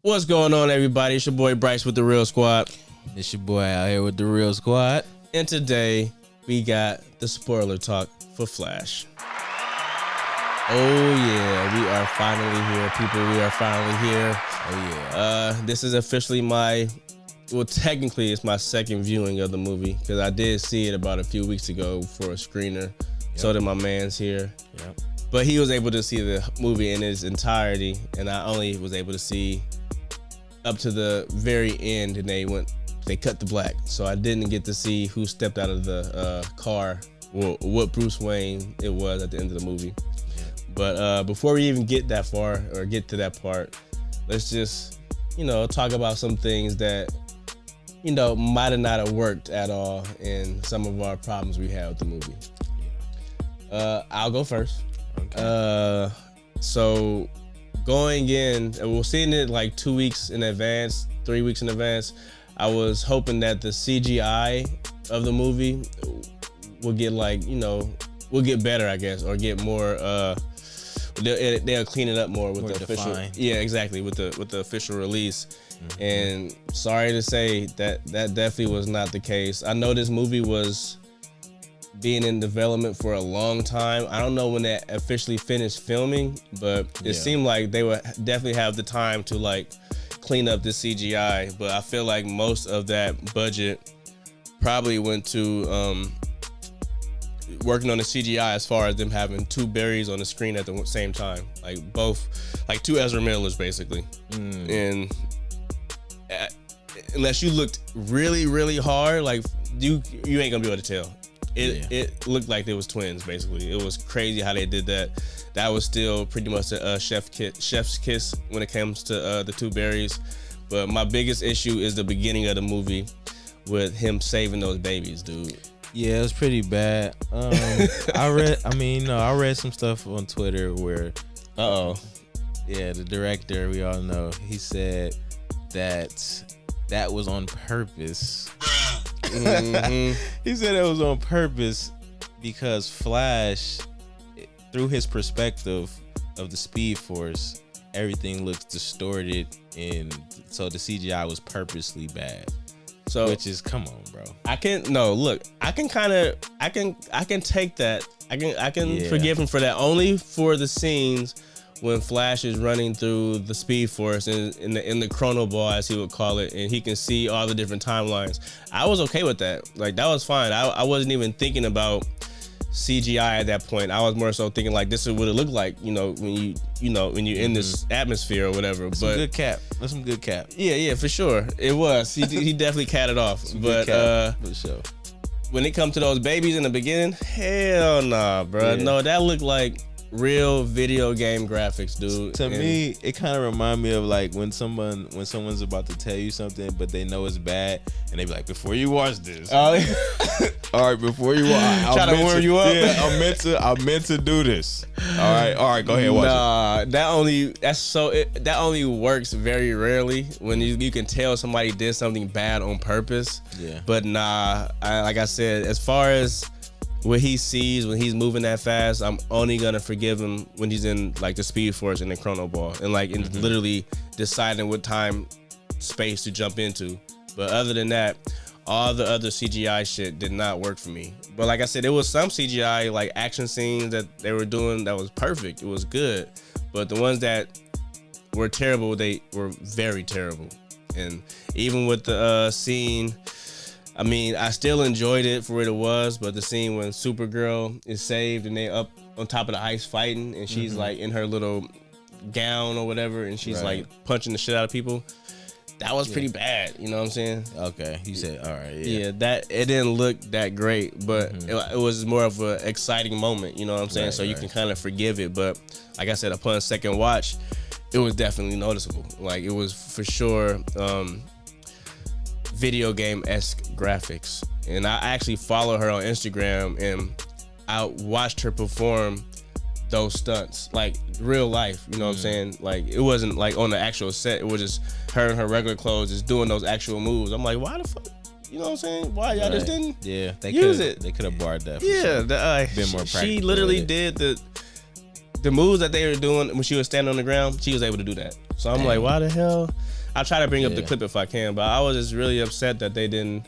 What's going on, everybody? It's your boy Bryce with the Real Squad. It's your boy out here with the Real Squad. And today, we got the spoiler talk for Flash. Oh yeah, we are finally here, people. We are finally here. Oh yeah. This is officially technically it's my second viewing of the movie because I did see it about a few weeks ago for a screener. Yep. So did my man's here. Yep. But he was able to see the movie in its entirety, and I only was able to see up to the very end, and they cut to black. So I didn't get to see who stepped out of the car, or what Bruce Wayne it was at the end of the movie. Yeah. But before we even get that far or get to that part, let's just, talk about some things that, might have not have worked at all and some of our problems we had with the movie. Yeah. I'll go first. Okay. So going in, we're seeing it like 2 weeks in advance, 3 weeks in advance. I was hoping that the CGI of the movie will get will get better, I guess, or get more. They'll clean it up more with the official. Yeah, exactly, with the official release. Mm-hmm. And sorry to say that definitely was not the case. I know this movie was being in development for a long time. I don't know when they officially finished filming, but it seemed like they would definitely have the time to clean up the CGI. But I feel like most of that budget probably went to working on the CGI, as far as them having two Barrys on the screen at the same time, two Ezra Millers basically. And unless you looked really, really hard, you ain't gonna be able to tell. It looked like they was twins, basically. It was crazy how they did that. That was still pretty much a chef's kiss when it comes to the two Barrys. But my biggest issue is the beginning of the movie with him saving those babies, dude. Yeah, it was pretty bad. I read some stuff on Twitter where, the director, we all know, he said that was on purpose. Mm-hmm. He said it was on purpose because Flash, through his perspective of the Speed Force, everything looks distorted, and so the CGI was purposely bad. So, which is, come on, bro. I can take that. I can forgive him for that, only for the scenes when Flash is running through the Speed Force in the Chrono Ball, as he would call it, and he can see all the different timelines. I was okay with that. That was fine. I wasn't even thinking about CGI at that point. I was more so thinking this is what it looked like, when you're in this atmosphere or whatever. That's some good cap. That's some good cap. Yeah, for sure. It was. He definitely catted off. But for sure. When it comes to those babies in the beginning, hell nah, bro. Yeah. No, that looked like real video game graphics, dude. To me, it kind of remind me of when someone's about to tell you something, but they know it's bad, and they be like, "Before you watch this, all right, before you watch, try to warm you up." Yeah, I meant to do this. All right, go ahead, watch it. That only works very rarely when you can tell somebody did something bad on purpose. Yeah, but like I said, as far as what he sees when he's moving that fast, I'm only gonna forgive him when he's in the Speed Force and the Chrono Ball and literally deciding what time space to jump into. But other than that, all the other CGI shit did not work for me. But like I said, there was some CGI action scenes that they were doing that was perfect. It was good. But the ones that were terrible, they were very terrible. And even with the scene, I still enjoyed it for what it was, but the scene when Supergirl is saved and they up on top of the ice fighting, and she's in her little gown or whatever, and she's punching the shit out of people, that was pretty bad. You know what I'm saying? Okay, you said all right. Yeah, that it didn't look that great, but it was more of an exciting moment. You know what I'm saying? So you can kind of forgive it. But like I said, upon a second watch, it was definitely noticeable. It was for sure. Video game-esque graphics, and I actually follow her on Instagram, and I watched her perform those stunts real life. You know what I'm saying? It wasn't on the actual set. It was just her in her regular clothes just doing those actual moves. I'm like, why the fuck? You know what I'm saying? Why y'all just didn't use it? They could have barred that. Been more practical. She literally did the moves that they were doing when she was standing on the ground. She was able to do that. So I'm like, why the hell? I try to bring up the clip if I can, but I was just really upset that they didn't.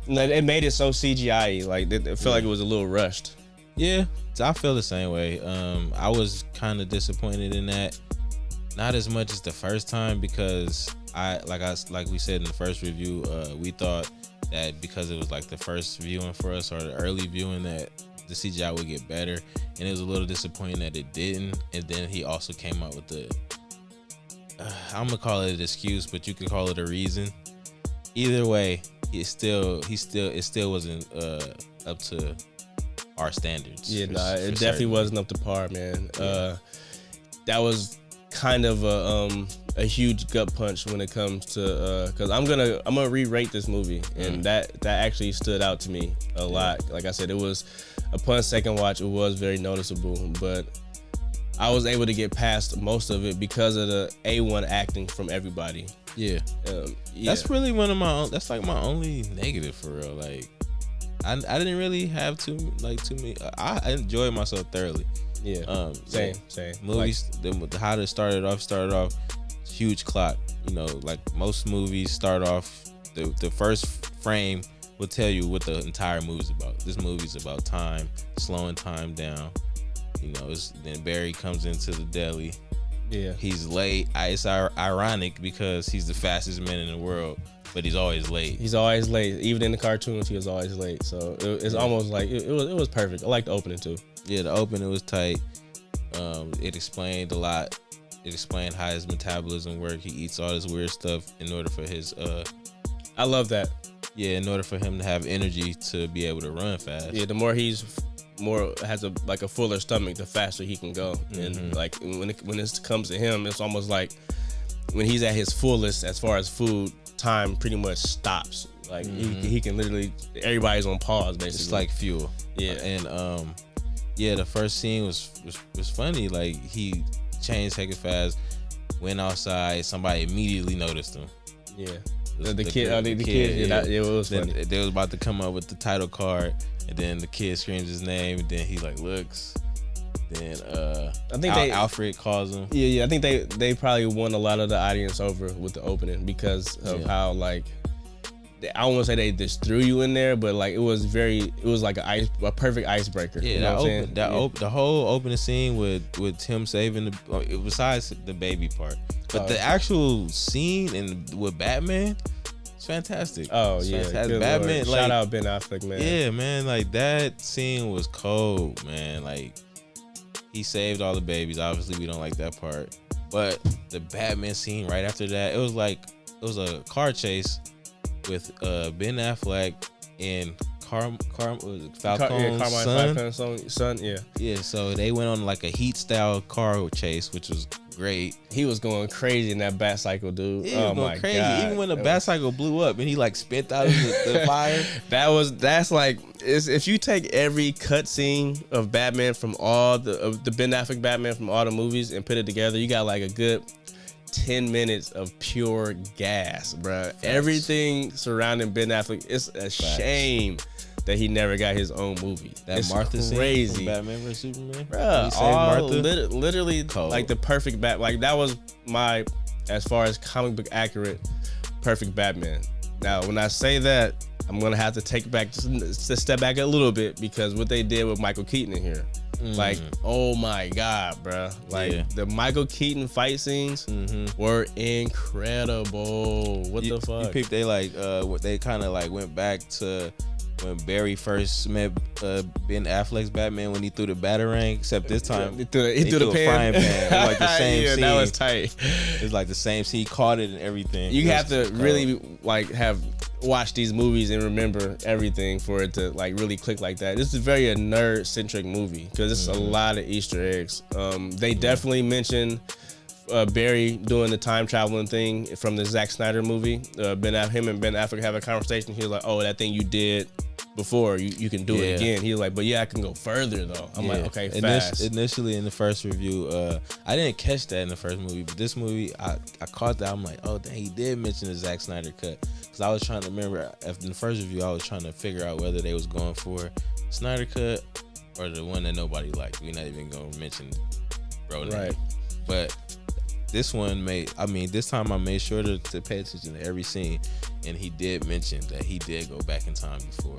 It made it so CGI-y. Like it felt like it was a little rushed. Yeah, I feel the same way. I was kind of disappointed in that. Not as much as the first time because like we said in the first review, we thought that because it was like the first viewing for us or the early viewing that the CGI would get better, and it was a little disappointing that it didn't. And then he also came out with the I'm gonna call it an excuse, but you could call it a reason. Either way, it still wasn't up to our standards. Yeah, it definitely wasn't up to par, man. Yeah. That was kind of a huge gut punch when it comes to because I'm gonna re-rate this movie, and that actually stood out to me a lot. Like I said, it was upon second watch, it was very noticeable, but I was able to get past most of it because of the A1 acting from everybody. Yeah. That's really that's like my only negative for real. Like I didn't really have too many. I enjoyed myself thoroughly. Yeah. Same. Movies, how it started off huge clock. You know, like most movies start off, the first frame will tell you what the entire movie's about. This movie's about time, slowing time down. You know, then Barry comes into the deli. Yeah. He's late. It's ironic because he's the fastest man in the world, but he's always late. He's always late. Even in the cartoons, he was always late. So it's almost like it was perfect. I like the opening too. Yeah, the opening was tight. It explained a lot. It explained how his metabolism worked. He eats all this weird stuff in order for his I love that. Yeah, in order for him to have energy to be able to run fast. Yeah, the more has a fuller stomach, the faster he can go. And like when this comes to him, it's almost like when he's at his fullest as far as food, time pretty much stops. Like he can literally, everybody's on pause basically. It's like fuel. Yeah. And the first scene was funny. Like he changed heckin' fast, went outside, somebody immediately noticed him. Yeah. The kid, it was funny. They was about to come up with the title card, and then the kid screams his name, and then he like looks. Then I think Alfred calls him. Yeah. I think they probably won a lot of the audience over with the opening because of how like I don't want to say they just threw you in there, but like it was like a perfect icebreaker. Yeah, you know the whole opening scene with Tim saving besides the baby part, but the actual scene with Batman, it's fantastic. Oh it's yeah, fantastic. Batman. Like, shout out Ben Affleck, man. Yeah, man, like that scene was cold, man. Like he saved all the babies. Obviously, we don't like that part, but the Batman scene right after that, it was a car chase with Ben Affleck and Falcone's son. Yeah. So they went on like a heat style car chase, which was great. He was going crazy in that bat cycle, dude. Yeah, oh my crazy. God. Even when the bat cycle blew up and he like spit out of the fire. That's like if you take every cutscene of Batman from all the Ben Affleck Batman from all the movies and put it together, you got like a good 10 minutes of pure gas, bruh. Facts. Everything surrounding Ben Affleck, it's a shame that he never got his own movie. That Martha crazy scene from Batman vs Superman, bruh. Literally like the perfect bat. Like that was my, as far as comic book accurate, perfect Batman. Now, when I say that, I'm gonna have to to step back a little bit because what they did with Michael Keaton in here. Like, oh my God, bro. Like, the Michael Keaton fight scenes were incredible. What the fuck? You peeped, they like, they kind of like went back to when Barry first met Ben Affleck's Batman when he threw the Batarang, except this time he threw the frying pan. It was like the same scene. That was tight. It's like the same scene. He caught it and everything. You have to really like have watch these movies and remember everything for it to like really click like that. This is very a nerd centric movie because it's a lot of Easter eggs. They definitely mention Barry doing the time traveling thing from the Zack Snyder movie. Him and Ben Affleck have a conversation. He was like, "Oh, that thing you did before, you can do it again." He was like, "But yeah, I can go further though." I'm like, "Okay, fast." Initially in the first review, I didn't catch that in the first movie, but this movie, I caught that. I'm like, "Oh, dang, he did mention the Zack Snyder cut." Because I was trying to remember, after the first review, I was trying to figure out whether they was going for Snyder cut or the one that nobody liked. We're not even going to mention bro name. Right. But this one this time I made sure to pay attention to every scene, and he did mention that he did go back in time before.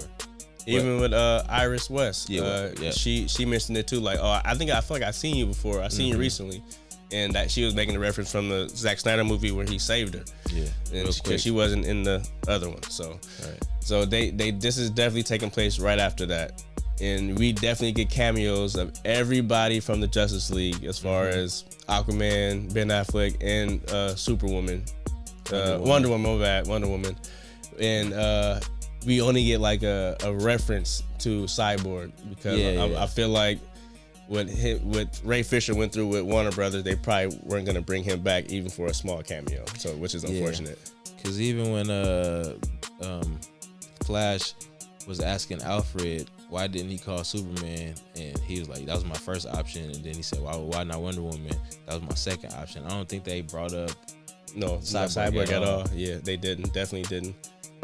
Even with Iris West, yeah. she mentioned it too. Like, I feel like I've seen you before. I've seen you recently, and that she was making a reference from the Zack Snyder movie where he saved her. Yeah, and because she wasn't in the other one, so they this is definitely taking place right after that, and we definitely get cameos of everybody from the Justice League as far as Aquaman, Ben Affleck, and Superwoman, Wonder Woman, and we only get like a reference to Cyborg because I feel like what Ray Fisher went through with Warner Brothers, they probably weren't gonna bring him back even for a small cameo, so which is unfortunate. Because even when Flash was asking Alfred why didn't he call Superman, and he was like, that was my first option, and then he said, why not Wonder Woman? That was my second option. I don't think they brought up Cyborg at all. Yeah, they definitely didn't.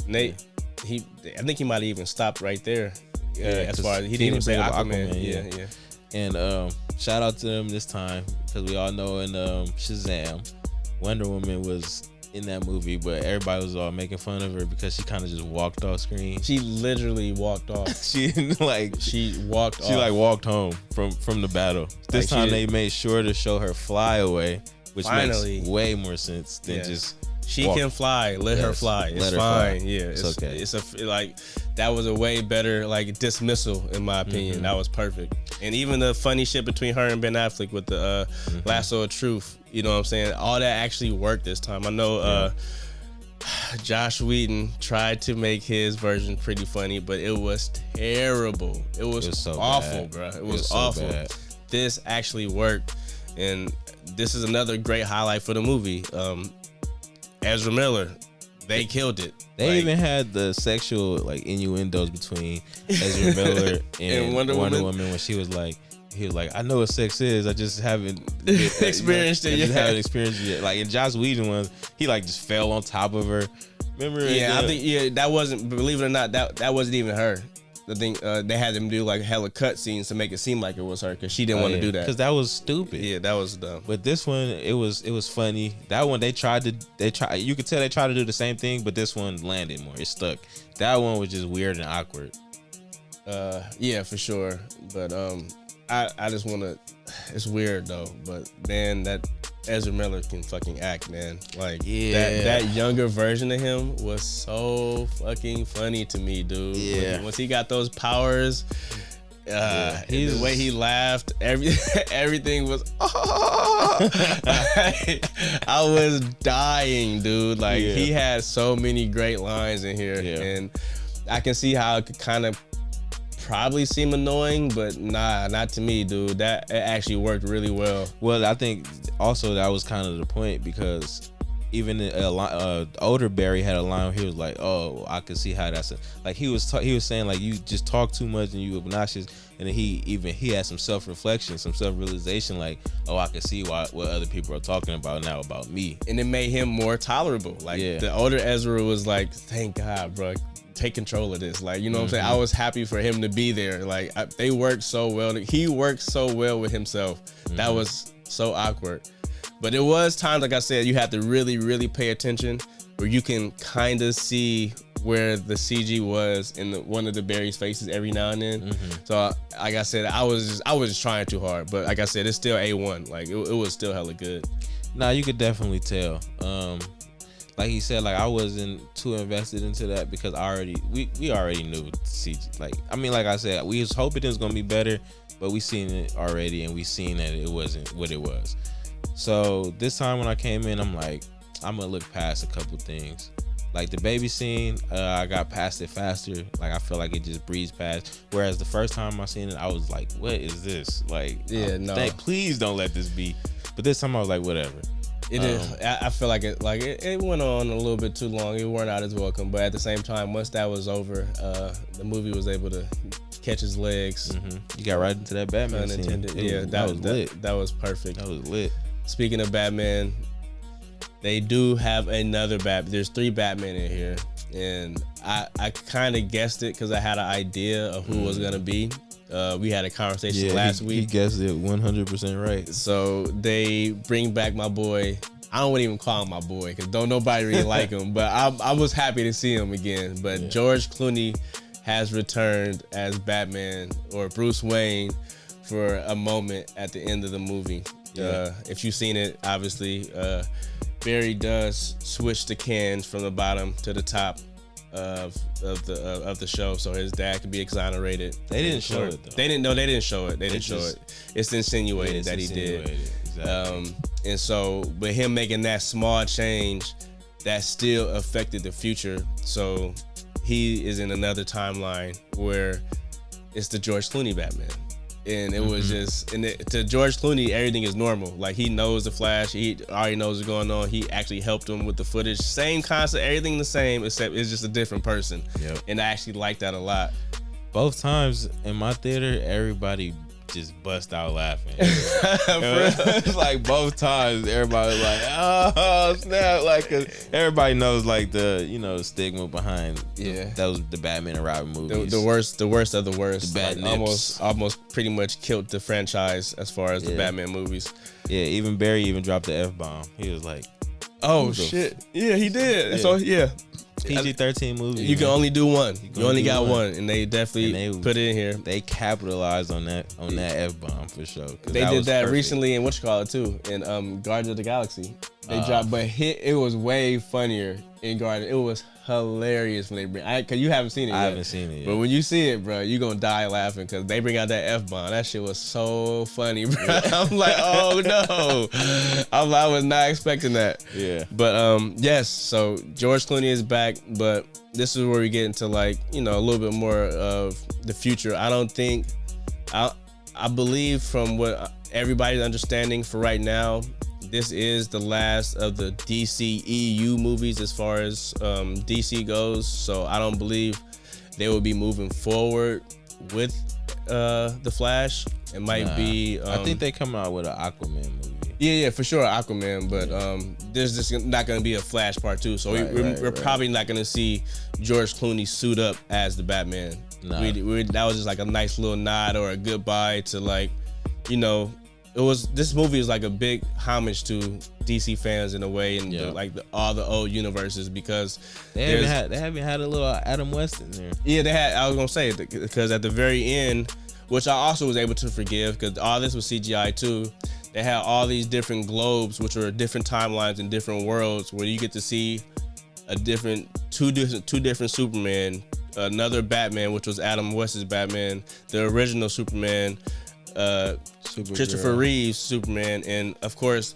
And I think he might have even stopped right there. As far as he didn't even say Aquaman. Yeah. And shout out to them this time, because we all know in Shazam, Wonder Woman was in that movie, but everybody was all making fun of her because she kind of just walked off screen. She literally walked off. She walked home from the battle. This time they made sure to show her fly away, which makes way more sense than just. She can fly. Let her fly. It's fine. Yeah, it's okay. It's that was a way better dismissal in my opinion. That was perfect. And even the funny shit between her and Ben Affleck with the lasso of truth. You know what I'm saying? All that actually worked this time. I know Josh Whedon tried to make his version pretty funny, but it was terrible. It was so awful, bro. It was awful. So bad. This actually worked, and this is another great highlight for the movie. Ezra Miller, they killed it. They even had the sexual innuendos between Ezra Miller and Wonder Woman when he was like, I know what sex is, I just haven't experienced it. I just haven't experienced it yet. In Joss Whedon ones, he just fell on top of her. Remember? Yeah, I think that wasn't. Believe it or not, that wasn't even her. The thing they had them do hella cut scenes to make it seem like it was her because she didn't want to do that. Because that was stupid. Yeah, that was dumb. But this one, it was funny. That one you could tell they tried to do the same thing, but this one landed more. It stuck. That one was just weird and awkward. Yeah, for sure. But I just want to. It's weird though. But man, that Ezra Miller can fucking act, man. That younger version of him was so fucking funny to me, dude. Yeah. Once he got those powers, the way he laughed, everything was. I was dying, dude. He had so many great lines in here, and I can see how it could kind of probably seem annoying, but not to me, dude. That it actually worked really well. Well, I think also that was kind of the point, because even older Barry had a line where he was like, "Oh, I could see how that's he was saying you just talk too much and you obnoxious," and then he had some self-reflection, some self-realization, "Oh, I can see what other people are talking about now about me," and it made him more tolerable. The older Ezra was like, "Thank God, bro. Take control of this." You know what I'm saying? I was happy for him to be there. They worked so well. He worked so well with himself. That was so awkward. But it was times, like I said, you have to really, really pay attention, where you can kind of see where the CG was in one of the Barry's faces every now and then. So, like I said, I was just trying too hard. But like I said, it's still A1. It was still hella good. Nah, you could definitely tell. Like he said, I wasn't too invested into that because we already knew CG. Like I said, we was hoping it was gonna be better, but we seen it already, and we seen that it wasn't what it was. So this time when I came in, I'm like, I'm gonna look past a couple things. The baby scene, I got past it faster. I feel like it just breezed past. Whereas the first time I seen it, I was like, what is this? Please don't let this be. But this time I was like, whatever. It is. I feel like it went on a little bit too long. It weren't out as welcome, but at the same time, once that was over, the movie was able to catch his legs. You got right into that Batman scene. That was lit. That was perfect. That was lit. Speaking of Batman, they do have another Batman. There's 3 Batmen in here, and I kind of guessed it because I had an idea of who it was gonna be. We had a conversation last week. He guessed it 100% right. So they bring back my boy. I don't even call him my boy because don't nobody really like him. But I was happy to see him again. But George Clooney has returned as Batman or Bruce Wayne for a moment at the end of the movie. If you've seen it, obviously, Barry does switch the cans from the bottom to the top of the show, so his dad could be exonerated. They didn't show it though. They didn't show it. They didn't show it. It's insinuated that he did. Exactly. And so, but him making that small change, that still affected the future. So he is in another timeline where it's the George Clooney Batman. And it was just, to George Clooney, everything is normal. Like, he knows the Flash. He already knows what's going on. He actually helped him with the footage. Same concept, everything the same, except it's just a different person. Yep. And I actually like that a lot. Both times in my theater, everybody just bust out laughing. It's like both times, everybody was like, oh, snap. Like, 'cause everybody knows, like, the, stigma behind those the Batman and Robin movies. The worst of the worst. The bad nips. Almost pretty much killed the franchise as far as the Batman movies. Yeah, even Barry even dropped the F-bomb. He was like, oh, shit. Yeah, he did. Yeah. So, PG-13 movie. You can only do one. You only got one, and they definitely put it in here. They capitalized on that F-bomb for sure. They did that recently in too, in Guardians of the Galaxy. They dropped, but it was way funnier in Guardians. It was hilarious when they bring. Cause you haven't seen it yet. I haven't seen it yet. But when you see it, bro, you gonna die laughing because they bring out that F-bomb. That shit was so funny, bro. I'm like, oh no, I was not expecting that. Yeah. But yes, so George Clooney is back, but this is where we get into like a little bit more of the future. I believe from what everybody's understanding for right now, this is the last of the DCEU movies as far as DC goes. So I don't believe they will be moving forward with the Flash. It might be. I think they come out with an Aquaman movie. Yeah, for sure, Aquaman. But there's just not going to be a Flash Part 2. So we're probably not going to see George Clooney suit up as the Batman. No. That was just like a nice little nod or a goodbye to like, this movie is like a big homage to DC fans in a way, and all the old universes, because they haven't had a little Adam West in there. Yeah, they had. I was gonna say because at the very end, which I also was able to forgive because all this was CGI too. They had all these different globes, which are different timelines and different worlds, where you get to see two different Superman, another Batman, which was Adam West's Batman, the original Superman. Christopher Reeve's Superman, and of course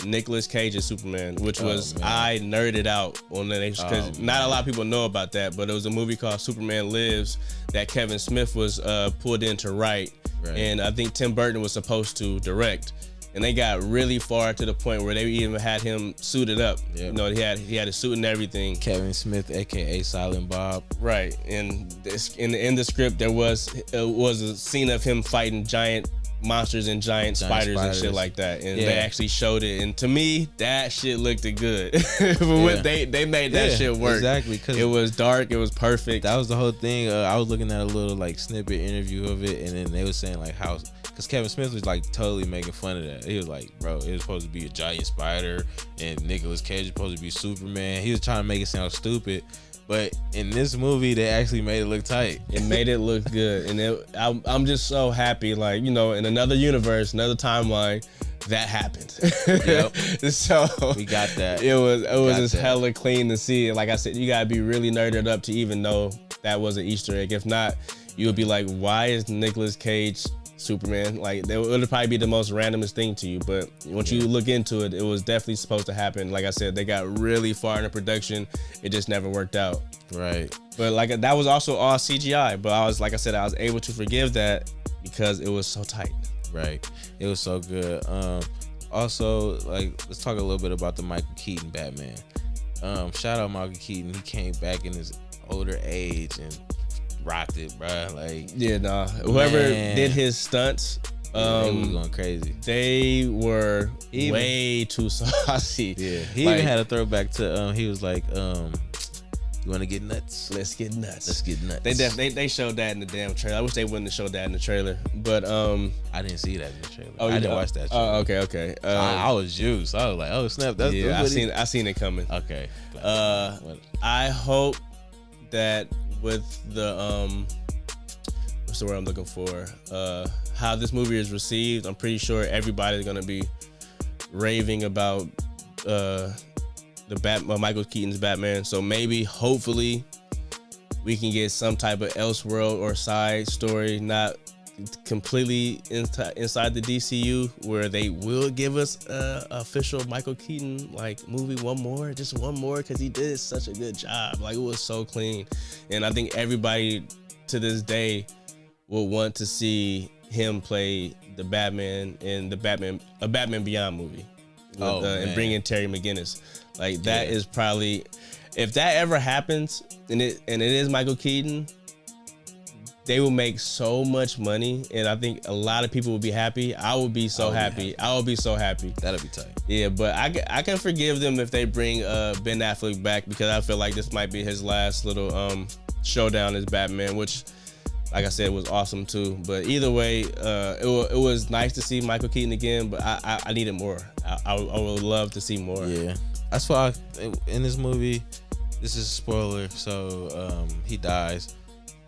Nicolas Cage's Superman, which was I nerded out on that because not a lot of people know about that, but it was a movie called Superman Lives that Kevin Smith was pulled in to write, and I think Tim Burton was supposed to direct, and they got really far to the point where they even had him suited up. Yep. He had a suit and everything. Kevin Smith, aka Silent Bob. Right, and in the script there was a scene of him fighting giant monsters and giant spiders and shit like that, and they actually showed it, and to me that shit looked good. They made that shit work exactly, because it was dark, it was perfect. That was the whole thing. I was looking at a little like snippet interview of it, and then they were saying like how, because Kevin Smith was like totally making fun of that. He was like, bro, it was supposed to be a giant spider, and Nicolas Cage was supposed to be Superman. He was trying to make it sound stupid. But in this movie, they actually made it look tight. It made it look good, and I'm just so happy. Like, in another universe, another timeline, that happened. Yep. So we got that. It was just hella clean to see. And like I said, you gotta be really nerded up to even know that was an Easter egg. If not, you would be like, why is Nicolas Cage Superman? Like, it would probably be the most randomest thing to you, but once you look into it, it was definitely supposed to happen. Like I said, they got really far into production, it just never worked out. Right. But like, that was also all CGI, but I was able to forgive that because it was so tight. Right. It was so good. Also, like, let's talk a little bit about the Michael Keaton Batman. Shout out Michael Keaton. He came back in his older age and rocked it, bro. Like, whoever did his stunts, they was going crazy. They were way too saucy. Yeah, he even had a throwback to he was like You want to get nuts? Let's get nuts. Let's get nuts. They showed that in the damn trailer. I wish they wouldn't have showed that in the trailer. But I didn't see that in the trailer. Oh, I didn't watch that trailer. Oh, okay. I was juiced. I was like, oh snap, that's I seen it coming. Okay. I hope that with the what's the word I'm looking for? How this movie is received, I'm pretty sure everybody's gonna be raving about Michael Keaton's Batman. So maybe, hopefully, we can get some type of Elseworld or side story, not completely inside the DCU, where they will give us official Michael Keaton like movie, one more, because he did such a good job. Like, it was so clean, and I think everybody to this day will want to see him play the Batman in a Batman Beyond movie. And bring in Terry McGinnis. Like, that is probably, if that ever happens, and it is Michael Keaton, they will make so much money, and I think a lot of people will be happy. I will be so happy. I will be so happy. That'll be tight. Yeah, but I can forgive them if they bring Ben Affleck back, because I feel like this might be his last little showdown as Batman, which, like I said, was awesome too. But either way, it was nice to see Michael Keaton again, but I needed more. I would love to see more. Yeah, that's why in this movie, this is a spoiler, so he dies,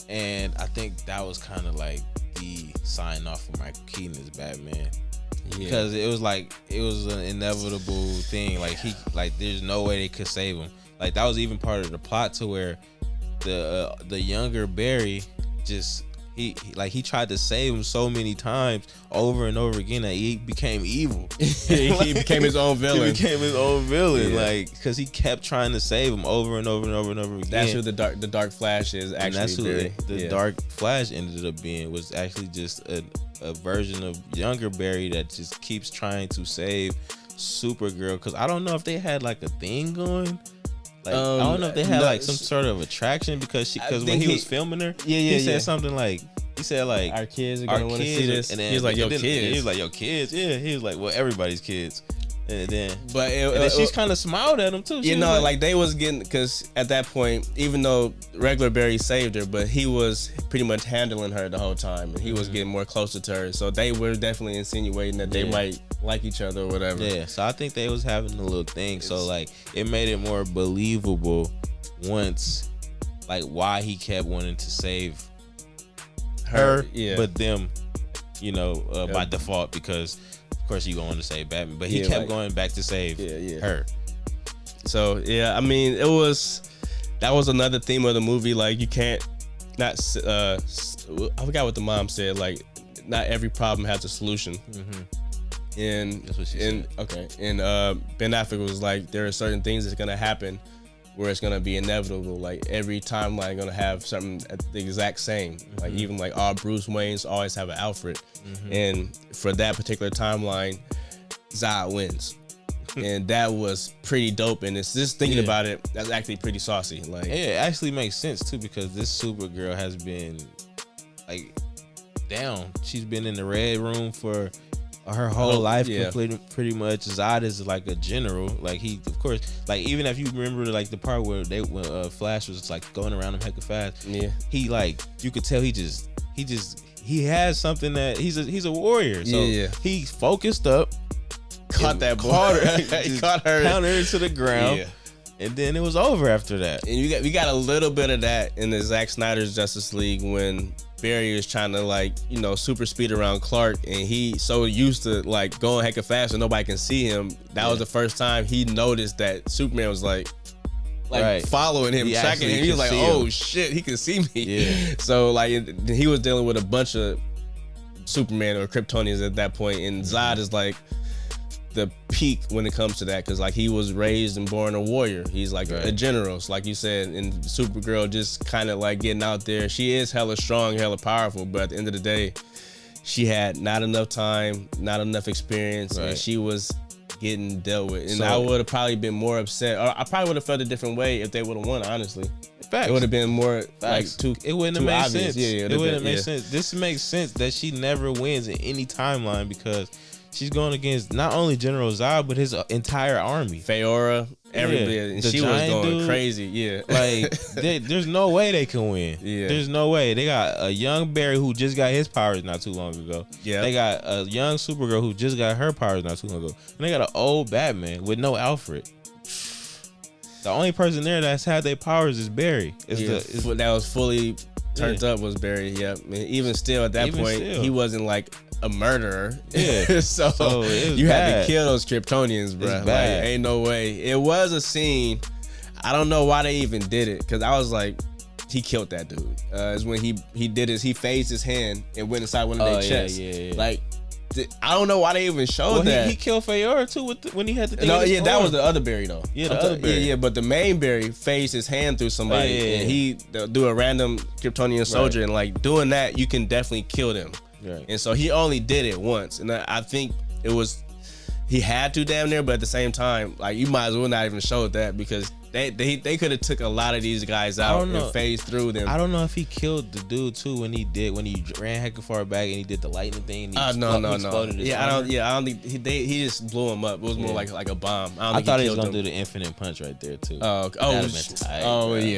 and I think that was kind of like the sign off for Michael Keaton as Batman. Yeah. Because it was an inevitable thing. Like there's no way they could save him. Like, that was even part of the plot, to where the younger Barry just he tried to save him so many times over and over again that he became evil. He became his own villain. Like, because he kept trying to save him over and over and over and over again. That's what the Dark Flash is actually. And that's who the Dark Flash ended up being, was actually just a version of younger Barry that just keeps trying to save Supergirl. Because I don't know if they had like a thing going. Like, I don't know if they had like some sort of attraction, because when he was filming her, he said something like, our kids are gonna want to see this, and then he was like, yo, kids. Yeah, he was like, well, everybody's kids. And then she's kind of smiled at him too. Like they was getting, because at that point, even though regular Barry saved her, but he was pretty much handling her the whole time, and he was getting more closer to her. So they were definitely insinuating that they might like each other or whatever. Yeah. So I think they was having a little thing. So like, it made it more believable once, like, why he kept wanting to save her, but them, by default, because of course you going to save Batman, but he kept going back to save her. So yeah, I mean, that was another theme of the movie. Like, you can't I forgot what the mom said. Like, not every problem has a solution. And that's what she said. Okay, and Ben Affleck was like, there are certain things that's gonna happen where it's gonna be inevitable. Like, every timeline gonna have something the exact same. Like, even like all Bruce Waynes always have an Alfred, and for that particular timeline, Zod wins, and that was pretty dope. And it's just thinking about it, that's actually pretty saucy. Like, it actually makes sense too, because this Supergirl has been like down. She's been in the Red Room for her whole life, pretty much. Zod is like a general. Like, he, of course, like, even if you remember like the part where when Flash was like going around him hecka fast, he, like, you could tell he has something, that he's a warrior. So he focused up, caught her, pounded her to the ground. And then it was over after that. And we got a little bit of that in the Zack Snyder's Justice League, when Barry is trying to, like, super speed around Clark, and he's so used to like going hecka fast and nobody can see him. That was the first time he noticed that Superman was like following him, tracking him. He was like, oh shit, he can see me. So like, he was dealing with a bunch of Superman or Kryptonians at that point, and Zod is like the peak when it comes to that, because like, he was raised and born a warrior. He's like a general, so like you said. And Supergirl just kind of like getting out there. She is hella strong, hella powerful, but at the end of the day, she had not enough time, not enough experience, and she was getting dealt with. And I would have probably been more upset, or I probably would have felt a different way if they would have won, honestly. Facts. It would have been more like it wouldn't have made obvious. Sense. It wouldn't have made sense. This makes sense that she never wins in any timeline, because she's going against not only General Zod, but his entire army. Faora, everybody, and she was going crazy. Yeah, like there's no way they can win. Yeah, there's no way. They got a young Barry who just got his powers not too long ago. Yeah, they got a young Supergirl who just got her powers not too long ago, and they got an old Batman with no Alfred. The only person there that's had their powers is Barry. That was fully turned up was Barry. Yep. And even still at that point, he wasn't like a murderer. Yeah. so you had to kill those Kryptonians, bro. Like, ain't no way. It was a scene. I don't know why they even did it, because I was like, he killed that dude. It's when he did his, he phased his hand and went inside one of their chests. Yeah. Like, I don't know why they even showed that. He killed Faora too when he had the thing. No, yeah, that was the other Barry though. Yeah, the other Barry. Yeah, but the main Barry phased his hand through somebody, and he do a random Kryptonian soldier, and like doing that, you can definitely kill them. Right. And so he only did it once, and I think it was he had to damn near, but at the same time, like you might as well not even show that, because they could have took a lot of these guys out and phased through them. I don't know if he killed the dude too when he ran hecka far back and he did the lightning thing. And no. Yeah, I don't think he just blew him up. It was more like a bomb. I thought he was gonna do the infinite punch right there too. Yeah,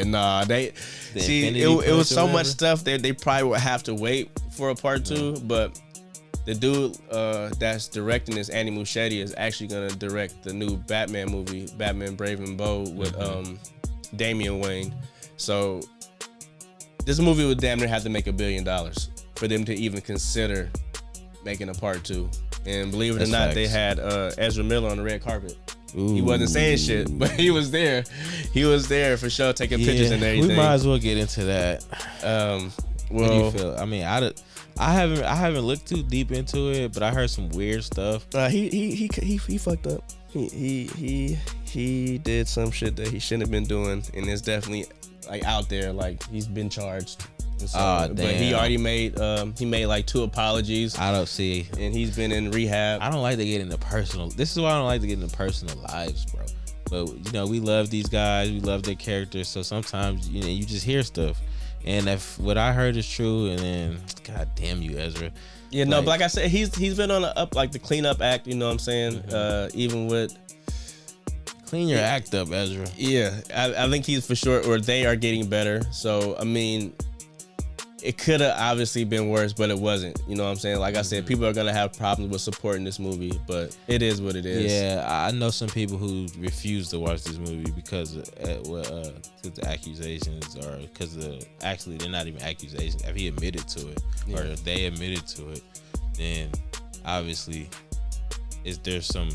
nah. It was so much stuff that they probably would have to wait for a part 2, but the dude that's directing this, Andy Muschietti, is actually gonna direct the new Batman movie, Batman Brave and Bold, with Damian Wayne. So this movie would damn near have to make $1 billion for them to even consider making a part 2. And believe it or not, they had Ezra Miller on the red carpet. Ooh. He wasn't saying shit, but he was there. He was there for sure, taking pictures and everything. We might as well get into that. What do you feel? I mean, I haven't looked too deep into it, but I heard some weird stuff. He fucked up. He did some shit that he shouldn't have been doing, and it's definitely like out there. Like he's been charged. So, but he already made like 2 apologies. I don't see, and he's been in rehab. I don't like to get into personal. This is why I don't like to get into personal lives, bro. But we love these guys. We love their characters. So sometimes you just hear stuff. And if what I heard is true, and then God damn you, Ezra. Yeah, no, but like I said, he's been on the up, like the cleanup act. You know what I'm saying? Even with clean your act up, Ezra. Yeah, I think he's for sure, or they are getting better. So I mean, it could have obviously been worse, but it wasn't. You know what I'm saying? Like I said, people are gonna have problems with supporting this movie, but it is what it is. Yeah, I know some people who refuse to watch this movie because of the accusations, or because actually they're not even accusations. If he admitted to it, or if they admitted to it, then obviously there's some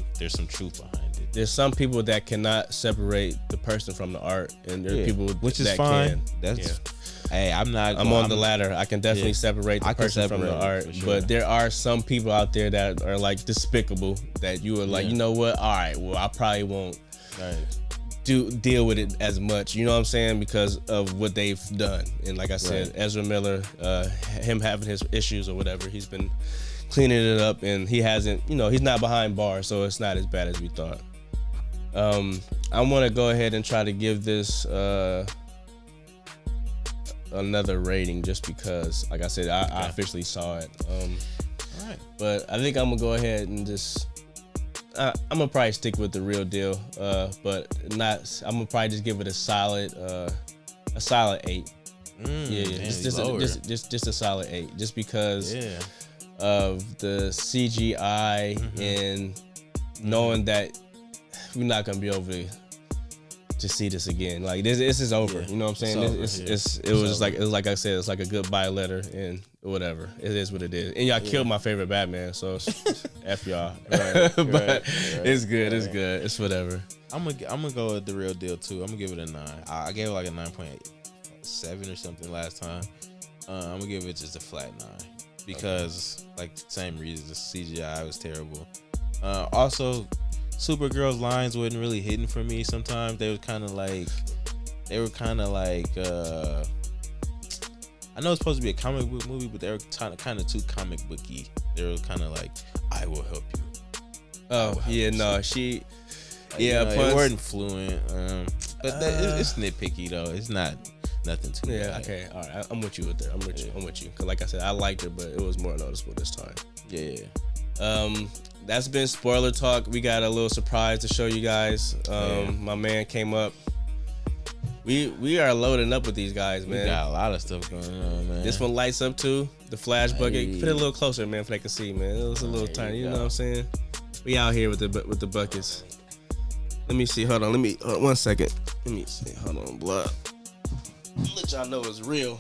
truth behind it. There's some people that cannot separate the person from the art, and there are people which is that fine. Can. That's hey, I'm on the latter. I can definitely separate the person from the art, sure. But there are some people out there that are like despicable, that you are like, you know what? All right, well, I probably won't deal with it as much. You know what I'm saying? Because of what they've done. And like I said, Ezra Miller, him having his issues or whatever, he's been cleaning it up, and he hasn't. He's not behind bars, so it's not as bad as we thought. I want to go ahead and try to give this another rating, just because, like I said, I officially saw it. All right, but I think I'm gonna go ahead and just I'm gonna probably stick with the real deal, but not. I'm gonna probably just give it a solid 8. Just a solid 8, just because of the CGI and knowing that we're not gonna be able to see this again. Like this is over. You know what I'm saying? It was like I said, it's like a goodbye letter, and whatever. It is what it is. And y'all killed my favorite Batman, so F y'all. But it's good. It's good. It's whatever. I'm gonna go with the real deal too. I'm gonna give it a 9. I gave it like a 9.7 or something last time. I'm gonna give it just a flat 9 because like same reasons. The CGI was terrible. Also, Supergirl's lines wasn't really hitting for me. Sometimes they were kind of like I know it's supposed to be a comic book movie, but they were kind of too comic booky. They were kind of like, I will help you. Oh yeah, no, she. It wasn't fluent. But it's nitpicky though. It's not nothing too bad. Yeah, okay, all right. I'm with you with that. I'm with you. Cause like I said, I liked it, but it was more noticeable this time. Yeah. that's been spoiler talk. We got a little surprise to show you guys. My man came up. We are loading up with these guys, man. We got a lot of stuff going on, man. This one lights up too. The flash bucket. Put it a little closer, man, if they can see, man. It was a little tiny. You know what I'm saying? We out here with the buckets. Let me see. Hold on. 1 second. Let me see. Hold on, blood. Let y'all know it's real.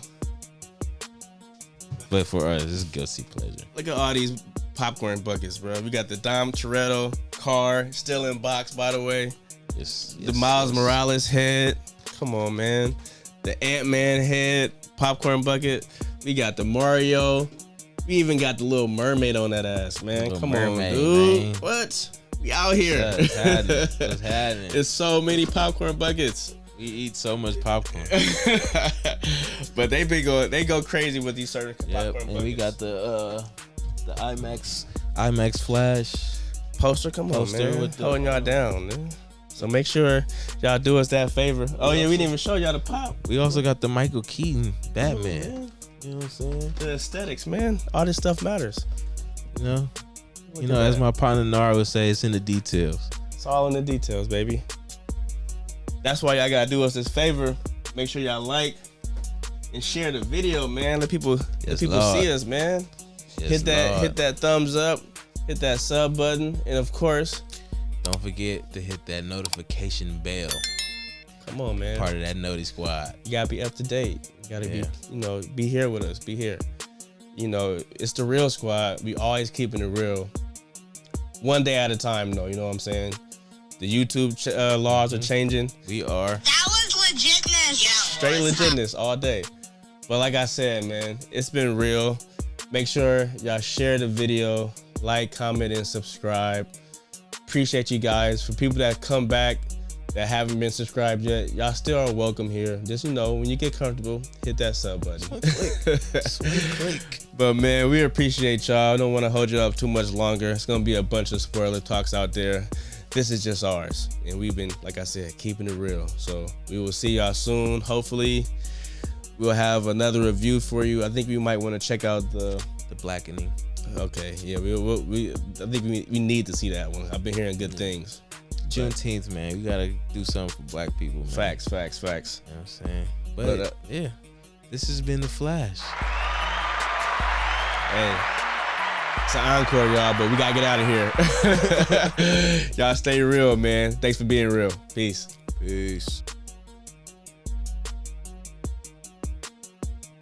But for us, it's guilty pleasure. Look at all these popcorn buckets, bro. We got the Dom Toretto car, still in box, by the way. The Miles Morales head. Come on, man. The Ant-Man head, popcorn bucket. We got the Mario. We even got the Little Mermaid on that ass, man. Come on, dude. Man. What? We out here. What's happening? There's so many popcorn buckets. We eat so much popcorn. But they go crazy with these certain popcorn buckets. And we got the IMAX Flash poster. Come on, man. With holding y'all down, man. So make sure y'all do us that favor. Oh yeah, we didn't even show y'all the pop. We also got the Michael Keaton Batman. You know what I'm saying? The aesthetics, man. All this stuff matters. You know, as my partner Nara would say, it's in the details. It's all in the details, baby. That's why y'all gotta do us this favor. Make sure y'all like and share the video, man. Let people see us, man. Yes, hit that thumbs up, hit that sub button, and of course, don't forget to hit that notification bell. Come on, man. Part of that Noti Squad. You gotta be up to date. You gotta be here with us. Be here. It's the real squad. We always keeping it real. One day at a time, though. You know what I'm saying? The YouTube laws are changing. We are. That was legitness. Straight legitness all day. But like I said, man, it's been real. Make sure y'all share the video, like, comment, and subscribe. Appreciate you guys. For people that come back that haven't been subscribed yet, y'all still are welcome here. Just, when you get comfortable, hit that sub button. Click. But man, we appreciate y'all. I don't want to hold you up too much longer. It's going to be a bunch of spoiler talks out there. This is just ours. And we've been, like I said, keeping it real. So we will see y'all soon. Hopefully, we'll have another review for you. I think we might want to check out the Blackening. Okay, yeah, I think we need to see that one. I've been hearing good things. Juneteenth, man, we gotta do something for black people, man. Facts. You know what I'm saying? But yeah, this has been The Flash. Hey, it's an encore, y'all, but we gotta get out of here. Y'all stay real, man. Thanks for being real. Peace.